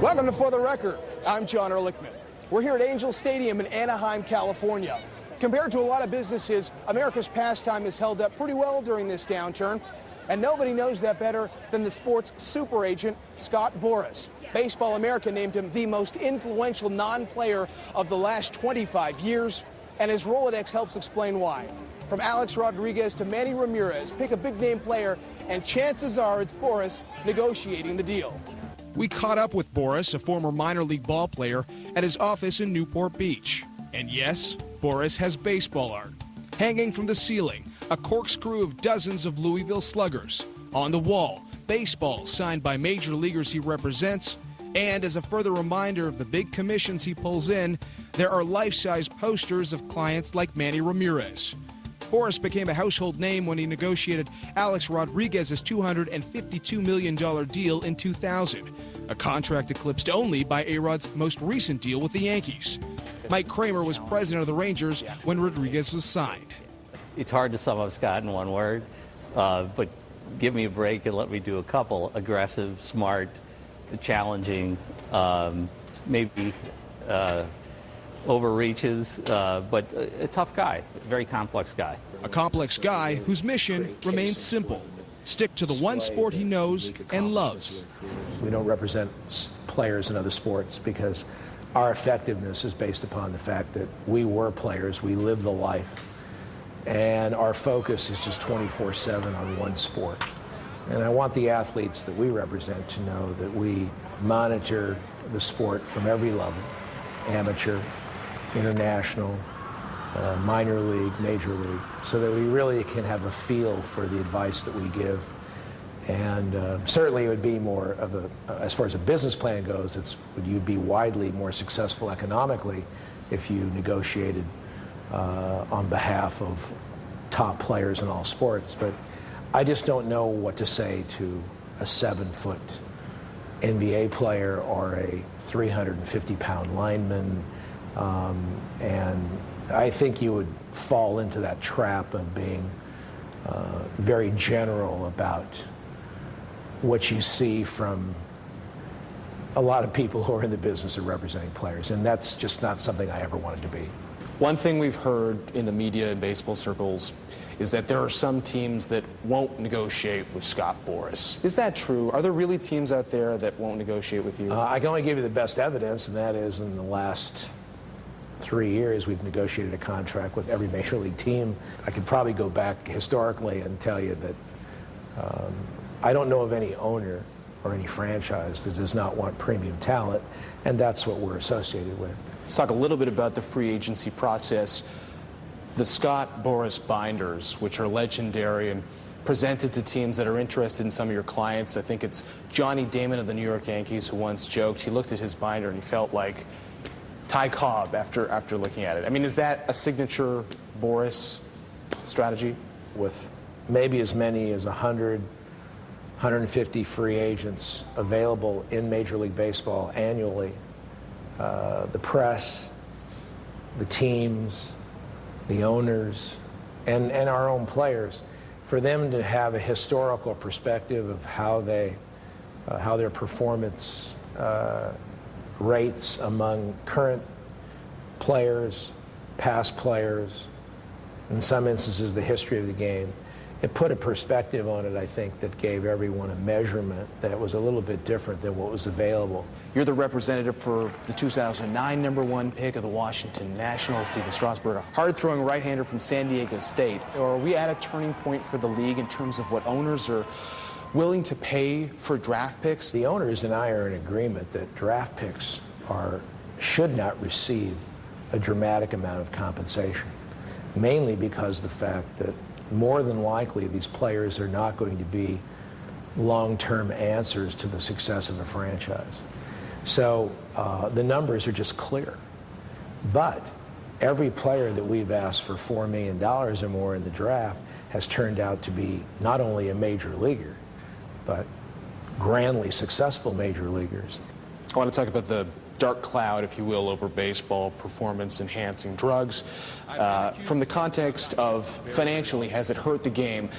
Welcome to For the Record. I'm John Ehrlichman. We're here at Angel Stadium in Anaheim, California. Compared to a lot of businesses, America's pastime has held up pretty well during this downturn, and nobody knows that better than the sports super agent, Scott Boras. Baseball America named him the most influential non-player of the last 25 years, and his Rolodex helps explain why. From Alex Rodriguez to Manny Ramirez, pick a big-name player, and chances are it's Boras negotiating the deal. We caught up with Boras, a former minor league ball player, at his office in Newport Beach. And yes, Boras has baseball art. Hanging from the ceiling, a corkscrew of dozens of Louisville Sluggers. On the wall, baseballs signed by major leaguers he represents. And as a further reminder of the big commissions he pulls in, there are life-size posters of clients like Manny Ramirez. Boras became a household name when he negotiated Alex Rodriguez's $252 million deal in 2000, a contract eclipsed only by A-Rod's most recent deal with the Yankees. Mike Kramer was president of the Rangers when Rodriguez was signed. It's hard to sum up Scott in one word, but give me a break and let me do a couple. Aggressive, smart, challenging, maybe overreaches, but a tough guy, a very complex guy. A complex guy whose mission remains simple. Stick to the one sport he knows and loves. We don't represent players in other sports because our effectiveness is based upon the fact that we were players, we live the life, and our focus is just 24/7 on one sport. And I want the athletes that we represent to know that we monitor the sport from every level, amateur, international, minor league, major league, so that we really can have a feel for the advice that we give. And certainly it would be more of a, as far as a business plan goes, you'd be widely more successful economically if you negotiated on behalf of top players in all sports. But I just don't know what to say to a 7-foot NBA player or a 350-pound lineman. And I think you would fall into that trap of being very general about what you see from a lot of people who are in the business of representing players, and that's just not something I ever wanted to be. One thing we've heard in the media and baseball circles is that there are some teams that won't negotiate with Scott Boras. Is that true? Are there really teams out there that won't negotiate with you? I can only give you the best evidence, and that is in the last 3 years, we've negotiated a contract with every major league team. I could probably go back historically and tell you that I don't know of any owner or any franchise that does not want premium talent, and that's what we're associated with. Let's talk a little bit about the free agency process. The Scott Boras binders, which are legendary and presented to teams that are interested in some of your clients. I think it's Johnny Damon of the New York Yankees who once joked he looked at his binder and he felt like Ty Cobb after looking at it. I mean, is that a signature Boras strategy? With maybe as many as 100, 150 free agents available in Major League Baseball annually, the press, the teams, the owners, and our own players, for them to have a historical perspective of how their performance rates among current players, past players, in some instances the history of the game. It put a perspective on it, I think, that gave everyone a measurement that was a little bit different than what was available. You're the representative for the 2009 #1 pick of the Washington Nationals, Steven Strasburg, a hard-throwing right-hander from San Diego State. Or are we at a turning point for the league in terms of what owners are willing to pay for draft picks? The owners and I are in agreement that draft picks should not receive a dramatic amount of compensation, mainly because of the fact that more than likely these players are not going to be long-term answers to the success of a franchise. So the numbers are just clear. But every player that we've asked for $4 million or more in the draft has turned out to be not only a major leaguer, but grandly successful major leaguers. I want to talk about the dark cloud, if you will, over baseball, performance-enhancing drugs. From the context of financially, has it hurt the game?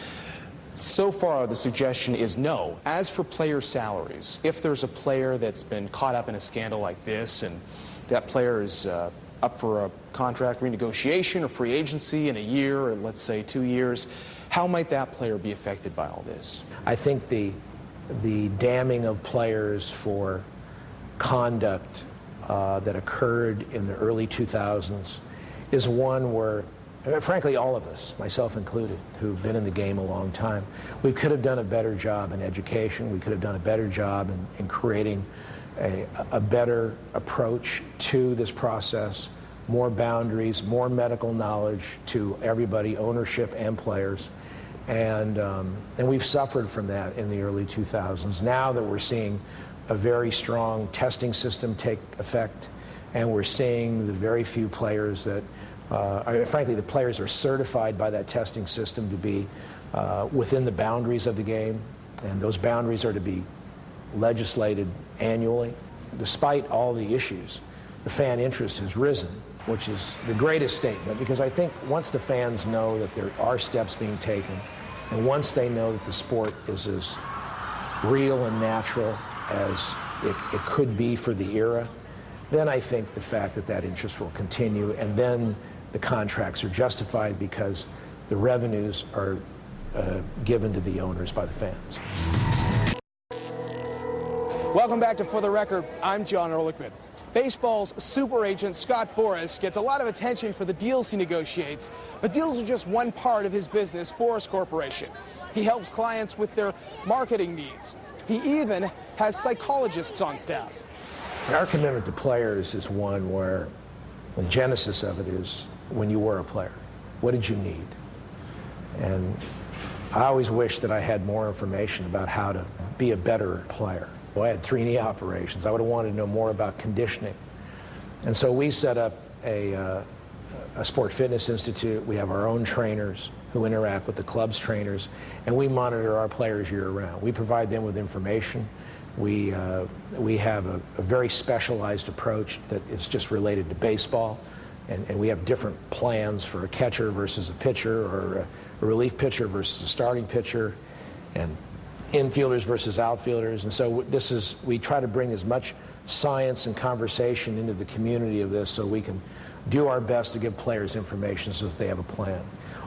So far, the suggestion is no. As for player salaries, if there's a player that's been caught up in a scandal like this and that player is up for a contract renegotiation or free agency in a year or let's say 2 years, how might that player be affected by all this? I think the damning of players for conduct that occurred in the early 2000s is one where, frankly, all of us, myself included, who've been in the game a long time, we could have done a better job in education. We could have done a better job in creating a better approach to this process, more boundaries, more medical knowledge to everybody, ownership and players. And we've suffered from that in the early 2000s. Now that we're seeing a very strong testing system take effect, and we're seeing the very few players that, frankly, the players are certified by that testing system to be within the boundaries of the game, and those boundaries are to be legislated annually. Despite all the issues, the fan interest has risen, which is the greatest statement, because I think once the fans know that there are steps being taken, and once they know that the sport is as real and natural as it could be for the era, then I think the fact that that interest will continue, and then the contracts are justified because the revenues are given to the owners by the fans. Welcome back to For the Record. I'm John Ehrlichman. Baseball's super agent Scott Boras gets a lot of attention for the deals he negotiates, but deals are just one part of his business, Boras Corporation. He helps clients with their marketing needs. He even has psychologists on staff. Our commitment to players is one where the genesis of it is when you were a player. What did you need? And I always wish that I had more information about how to be a better player. Well, I had 3 knee operations. I would have wanted to know more about conditioning. And so we set up a sport fitness institute. We have our own trainers who interact with the club's trainers, and we monitor our players year-round. We provide them with information. We have a very specialized approach that is just related to baseball, and we have different plans for a catcher versus a pitcher, or a relief pitcher versus a starting pitcher, and infielders versus outfielders. And so we try to bring as much science and conversation into the community of this so we can do our best to give players information so that they have a plan.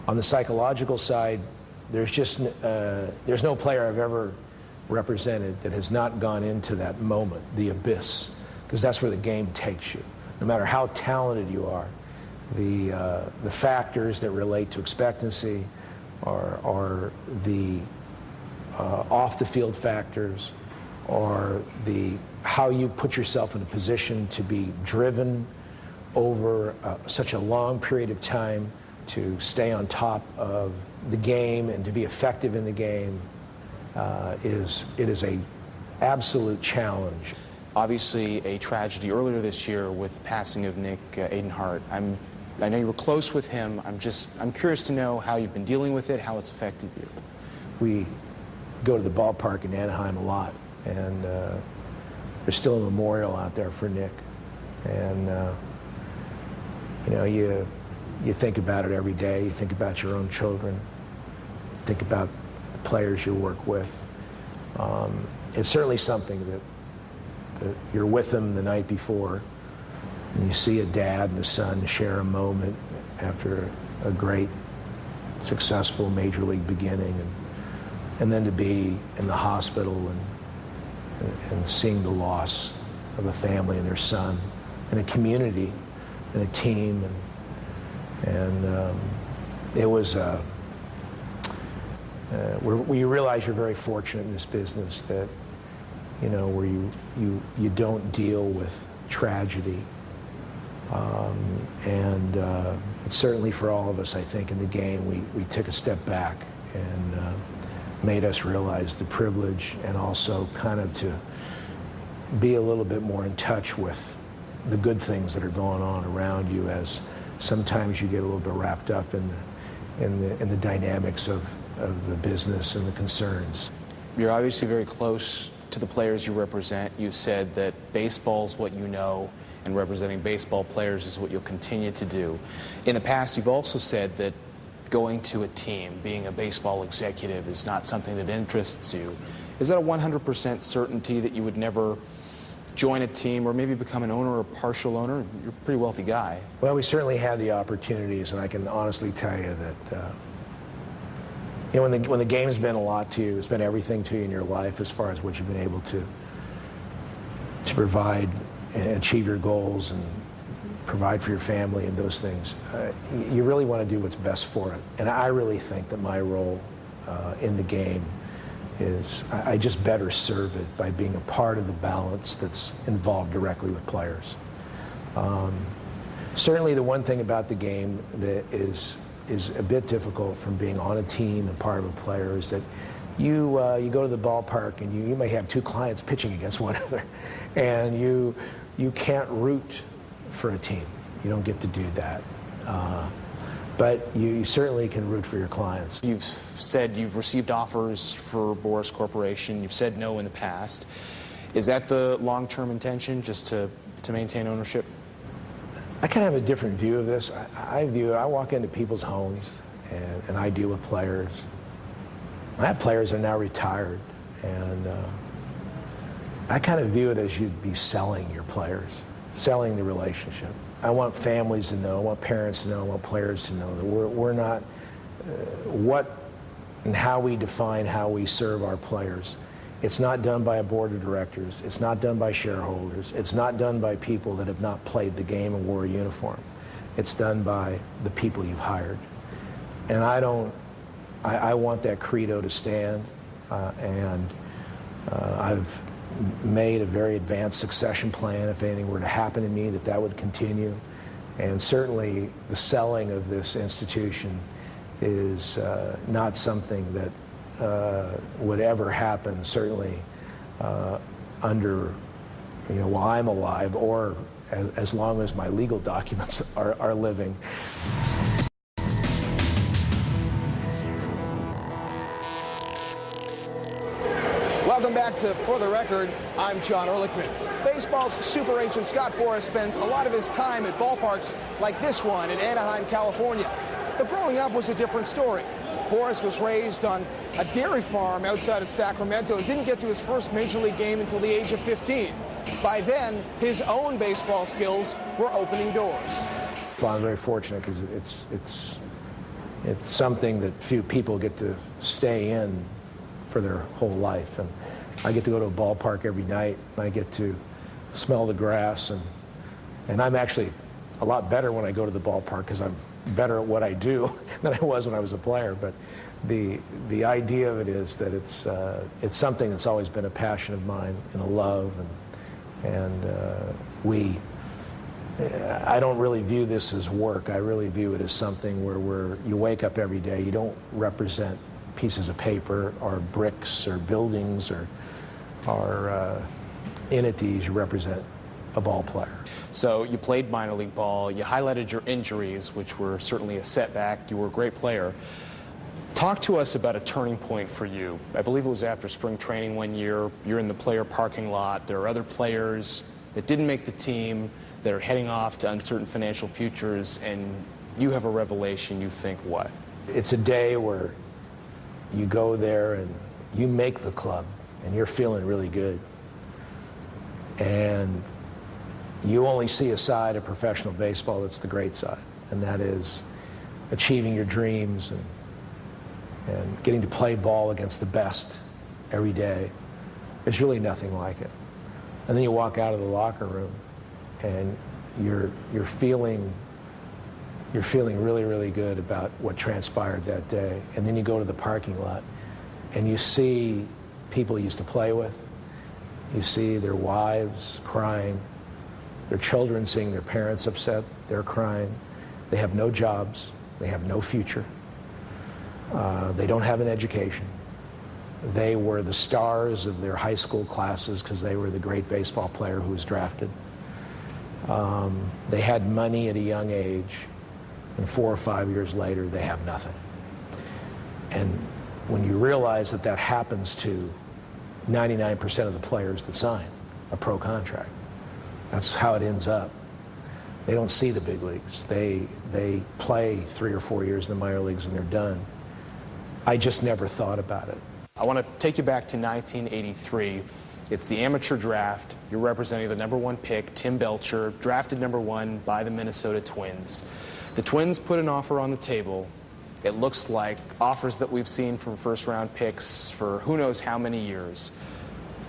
On the psychological side, there's no player I've ever represented that has not gone into that moment, the abyss, because that's where the game takes you. No matter how talented you are, the factors that relate to expectancy are the off-the-field factors, or how you put yourself in a position to be driven over such a long period of time to stay on top of the game and to be effective in the game. It is a absolute challenge. Obviously, a tragedy earlier this year with the passing of Nick Adenhart. I know you were close with him. I'm curious to know how you've been dealing with it, how it's affected you. We go to the ballpark in Anaheim a lot, and there's still a memorial out there for Nick. And you think about it every day. You think about your own children. You think about the players you work with. It's certainly something that you're with them the night before, and you see a dad and a son share a moment after a great, successful major league beginning, and then to be in the hospital and seeing the loss of a family and their son, and a community, and a team, and it was. Where you realize you're very fortunate in this business that, where you don't deal with tragedy, and it's certainly for all of us, I think, in the game, we took a step back and made us realize the privilege, and also kind of to be a little bit more in touch with the good things that are going on around you, as sometimes you get a little bit wrapped up in the dynamics of the business and the concerns. You're obviously very close to the players you represent. You said that baseball's what you know, and representing baseball players is what you'll continue to do. In the past, you've also said that going to a team, being a baseball executive, is not something that interests you, is that a 100% certainty that you would never join a team or maybe become an owner or partial owner? You're a pretty wealthy guy. Well, we certainly had the opportunities, and I can honestly tell you that you know, when the game's been a lot to you, it's been everything to you in your life as far as what you've been able to provide and achieve your goals and provide for your family and those things. You really want to do what's best for it. And I really think that my role in the game is I just better serve it by being a part of the balance that's involved directly with players. Certainly the one thing about the game that is a bit difficult from being on a team and part of a player is that you go to the ballpark and you may have two clients pitching against one another, and you can't root for a team. You don't get to do that. But you certainly can root for your clients. You've said you've received offers for Boras Corporation. You've said no in the past. Is that the long-term intention, just to maintain ownership? I kind of have a different view of this. I walk into people's homes and I deal with players. I have players that are now retired, and I kind of view it as you'd be selling your players, selling the relationship. I want families to know, I want parents to know, I want players to know that we're not, what and how we define how we serve our players. It's not done by a board of directors. It's not done by shareholders. It's not done by people that have not played the game and wore a uniform. It's done by the people you've hired. And I want that credo to stand, and I've made a very advanced succession plan if anything were to happen to me, that would continue. And certainly the selling of this institution is not something that would ever happen, certainly under, while I'm alive, or as long as my legal documents are living. Welcome back to For the Record. I'm John Ehrlichman. Baseball's super agent Scott Boras spends a lot of his time at ballparks like this one in Anaheim, California. But growing up was a different story. Boras was raised on a dairy farm outside of Sacramento and didn't get to his first major league game until the age of 15. By then, his own baseball skills were opening doors. Well, I'm very fortunate because it's something that few people get to stay in for their whole life. And I get to go to a ballpark every night, and I get to smell the grass, and I'm actually a lot better when I go to the ballpark because I'm better at what I do than I was when I was a player. But the idea of it is that it's something that's always been a passion of mine and a love, and I don't really view this as work. I really view it as something where you wake up every day. You don't represent pieces of paper or bricks or buildings or entities. You represent a ball player. So you played minor league ball. You highlighted your injuries, which were certainly a setback. You were a great player. Talk to us about a turning point for you. I believe it was after spring training one year. You're in the player parking lot. There are other players that didn't make the team that are heading off to uncertain financial futures, and you have a revelation. You think what? It's a day where you go there and you make the club and you're feeling really good. And you only see a side of professional baseball that's the great side, and that is achieving your dreams and getting to play ball against the best every day. There's really nothing like it. And then you walk out of the locker room and you're feeling really, really good about what transpired that day. And then you go to the parking lot and you see people you used to play with. You see their wives crying, their children seeing their parents upset, they're crying. They have no jobs, they have no future. They don't have an education. They were the stars of their high school classes because they were the great baseball player who was drafted. They had money at a young age, and 4 or 5 years later, they have nothing. And when you realize that that happens to 99% of the players that sign a pro contract, that's how it ends up. They don't see the big leagues. They play 3 or 4 years in the minor leagues and they're done. I just never thought about it. I want to take you back to 1983. It's the amateur draft. You're representing the #1 pick, Tim Belcher, drafted #1 by the Minnesota Twins. The Twins put an offer on the table. It looks like offers that we've seen from first-round picks for who knows how many years.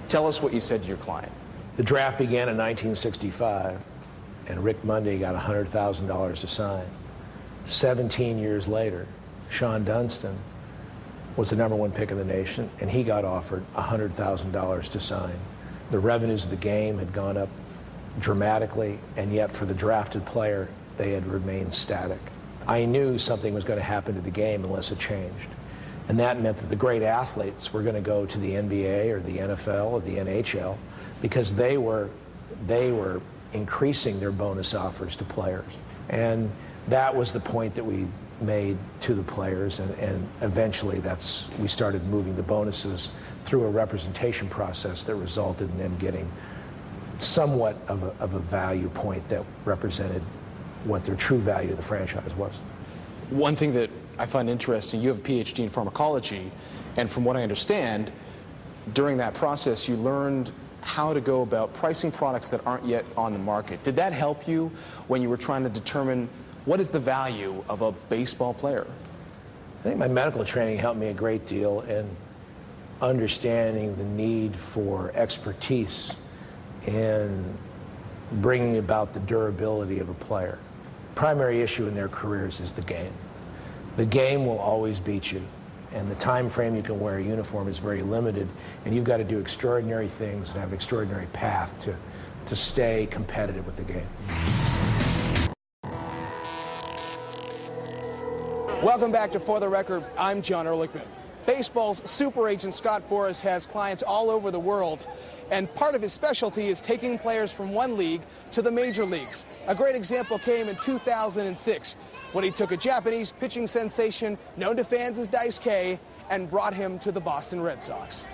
Tell us what you said to your client. The draft began in 1965, and Rick Monday got $100,000 to sign. 17 years later, Sean Dunston was the #1 pick of the nation, and he got offered $100,000 to sign. The revenues of the game had gone up dramatically, and yet for the drafted player, they had remained static. I knew something was going to happen to the game unless it changed. And that meant that the great athletes were going to go to the NBA or the NFL or the NHL because they were increasing their bonus offers to players. And that was the point that we made to the players, and eventually we started moving the bonuses through a representation process that resulted in them getting somewhat of a value point that represented what their true value to the franchise was. One thing that I find interesting, you have a PhD in pharmacology, and from what I understand, during that process you learned how to go about pricing products that aren't yet on the market. Did that help you when you were trying to determine what is the value of a baseball player? I think my medical training helped me a great deal in understanding the need for expertise in bringing about the durability of a player. Primary issue in their careers is the game. The game will always beat you, and the time frame you can wear a uniform is very limited, and you've got to do extraordinary things and have an extraordinary path to stay competitive with the game. Welcome back to For the Record. I'm John Ehrlichman. Baseball's super agent Scott Boras has clients all over the world, and part of his specialty is taking players from one league to the major leagues. A great example came in 2006 when he took a Japanese pitching sensation known to fans as Daisuke and brought him to the Boston Red Sox.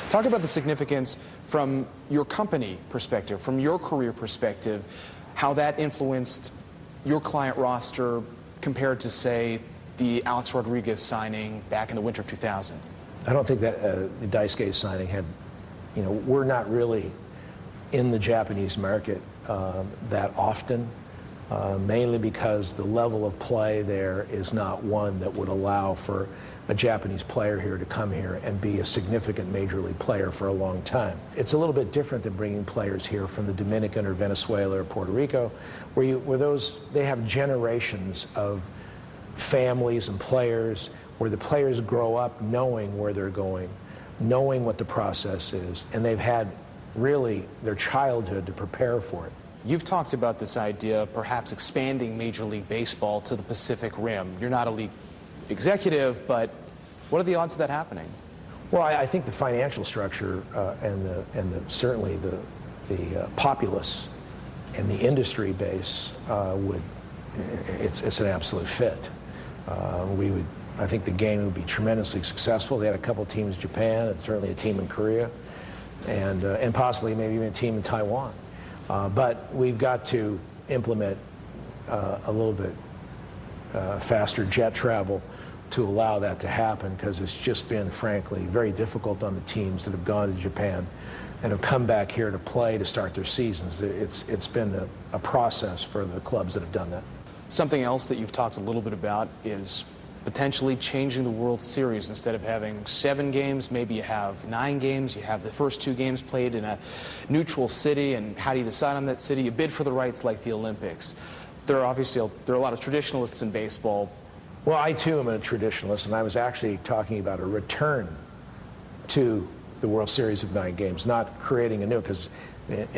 Talk about the significance from your company perspective, from your career perspective, how that influenced your client roster compared to, say, the Alex Rodriguez signing back in the winter of 2000. I don't think that the Daisuke signing had, we're not really in the Japanese market that often, mainly because the level of play there is not one that would allow for a Japanese player here to come here and be a significant major league player for a long time. It's a little bit different than bringing players here from the Dominican or Venezuela or Puerto Rico, where they have generations of families and players, where the players grow up knowing where they're going, knowing what the process is, and they've had really their childhood to prepare for it. You've talked about this idea of perhaps expanding Major League Baseball to the Pacific Rim. You're not a league executive, but what are the odds of that happening? Well, I think the financial structure certainly the populace and the industry base it's an absolute fit. I think the game would be tremendously successful. They had a couple teams in Japan, and certainly a team in Korea, and possibly maybe even a team in Taiwan. But we've got to implement a little bit faster jet travel to allow that to happen, because it's just been, frankly, very difficult on the teams that have gone to Japan and have come back here to play to start their seasons. It's been a process for the clubs that have done that. Something else that you've talked a little bit about is potentially changing the World Series. Instead of having 7 games, maybe you have 9 games. You have the first 2 games played in a neutral city, and how do you decide on that city? You bid for the rights like the Olympics. There are a lot of traditionalists in baseball. Well, I too am a traditionalist, and I was actually talking about a return to the World Series of 9 games, not creating a new, because at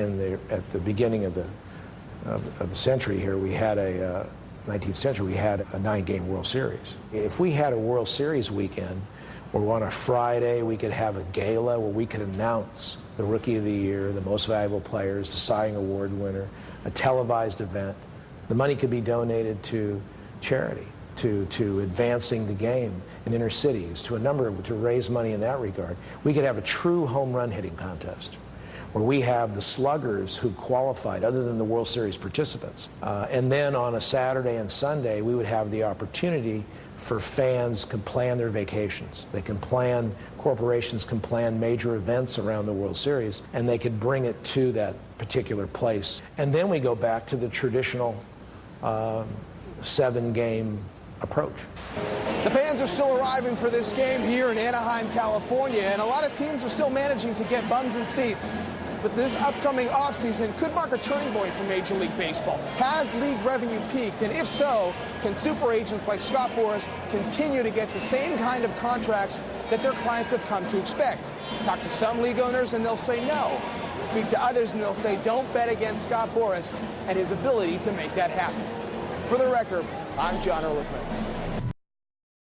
the beginning of the century here, we had 19th century, we had a 9-game World Series. If we had a World Series weekend where on a Friday we could have a gala where we could announce the Rookie of the Year, the Most Valuable Players, the Cy Young Award winner, a televised event, the money could be donated to charity, to advancing the game in inner cities, to raise money in that regard. We could have a true home run hitting contest where we have the sluggers who qualified, other than the World Series participants. And then on a Saturday and Sunday, we would have the opportunity for fans can plan their vacations. They can plan, corporations can plan major events around the World Series, and they could bring it to that particular place. And then we go back to the traditional 7-game approach. The fans are still arriving for this game here in Anaheim, California, and a lot of teams are still managing to get bums in seats. But this upcoming offseason could mark a turning point for Major League Baseball. Has league revenue peaked? And if so, can super agents like Scott Boras continue to get the same kind of contracts that their clients have come to expect? Talk to some league owners and they'll say no. Speak to others and they'll say don't bet against Scott Boras and his ability to make that happen. For the record, I'm John Ehrlichman.